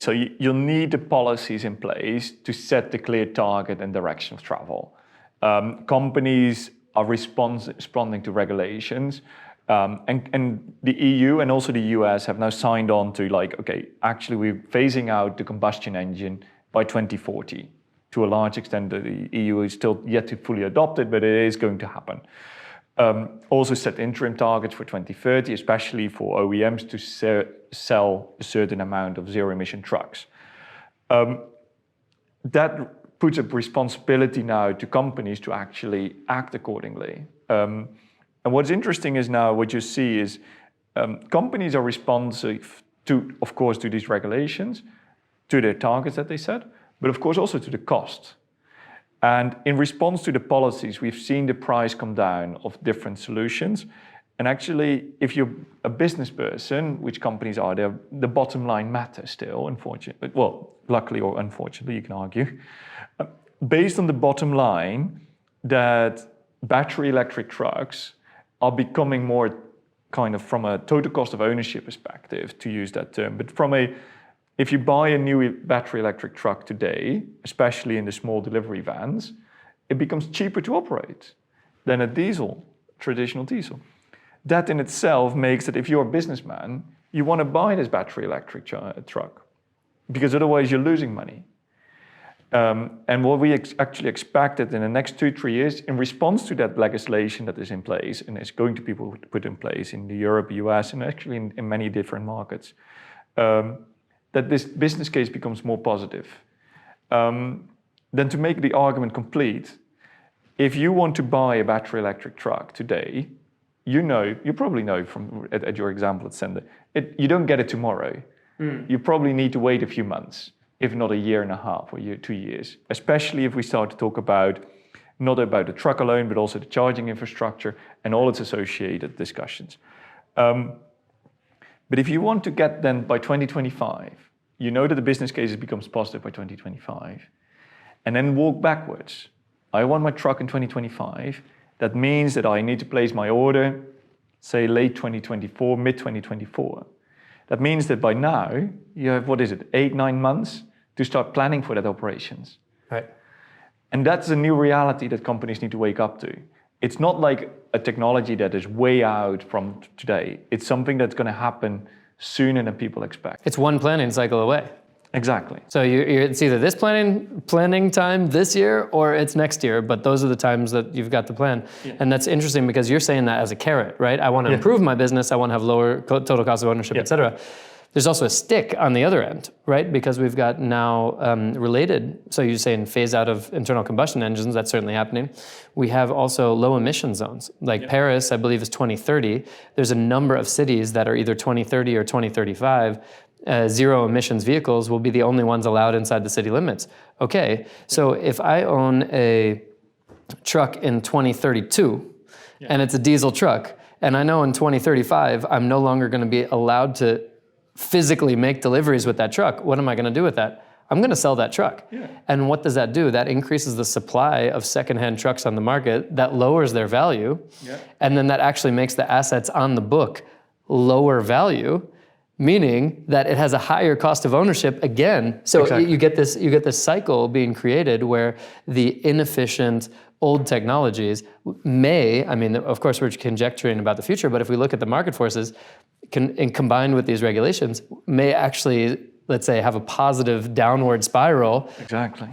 So you'll need the policies in place to set the clear target and direction of travel. Companies are responding to regulations, and the EU and also the US have now signed on to like, okay, actually we're phasing out the combustion engine by 2040. To a large extent, the EU is still yet to fully adopt it, but it is going to happen. Also set interim targets for 2030, especially for OEMs to sell a certain amount of zero-emission trucks. That puts a responsibility now to companies to actually act accordingly. And what's interesting is now what you see is companies are responsive to, of course, to these regulations, to their targets that they set, but of course also to the cost. And in response to the policies, we've seen the price come down of different solutions. And actually, if you're a business person, which companies are there, the bottom line matters still, unfortunately. Well, luckily or unfortunately, you can argue. Based on the bottom line, that battery electric trucks are becoming more kind of from a total cost of ownership perspective, to use that term, but from if you buy a new battery electric truck today, especially in the small delivery vans, it becomes cheaper to operate than a traditional diesel. That in itself makes that if you're a businessman, you want to buy this battery electric truck, because otherwise you're losing money. And what we actually expected in the next 2-3 years, in response to that legislation that is in place and is going to be put in place in Europe, US, and actually in many different markets, that this business case becomes more positive. Then to make the argument complete, if you want to buy a battery electric truck today, you probably know from at your example at sennder, you don't get it tomorrow. You probably need to wait a few months, if not a year and a half or 2 years, especially if we start to talk about not about the truck alone, but also the charging infrastructure and all its associated discussions. But if you want to get then by 2025, you know that the business case becomes positive by 2025, and then walk backwards. I want my truck in 2025. That means that I need to place my order, say late 2024, mid 2024. That means that by now you have, 8-9 months to start planning for that operations. Right. And that's a new reality that companies need to wake up to. It's not like a technology that is way out from today. It's something that's going to happen sooner than people expect. It's one planning cycle away. Exactly. So it's either this planning time this year or it's next year, but those are the times that you've got to plan. Yeah. And that's interesting because you're saying that as a carrot, right? I want to improve my business, I want to have lower total cost of ownership, et cetera. There's also a stick on the other end, right? Because we've got now related, so you're saying phase out of internal combustion engines, that's certainly happening. We have also low emission zones. Like Paris, I believe, is 2030. There's a number of cities that are either 2030 or 2035. Zero emissions vehicles will be the only ones allowed inside the city limits. Okay, so if I own a truck in 2032, and it's a diesel truck, and I know in 2035, I'm no longer gonna be allowed to physically make deliveries with that truck, what am I going to do with that? I'm going to sell that truck. Yeah. And what does that do? That increases the supply of secondhand trucks on the market, that lowers their value, and then that actually makes the assets on the book lower value, meaning that it has a higher cost of ownership again. So you get this cycle being created where the inefficient old technologies may, I mean, of course we're conjecturing about the future, but if we look at the market forces, and combined with these regulations, may actually, let's say, have a positive downward spiral. Exactly.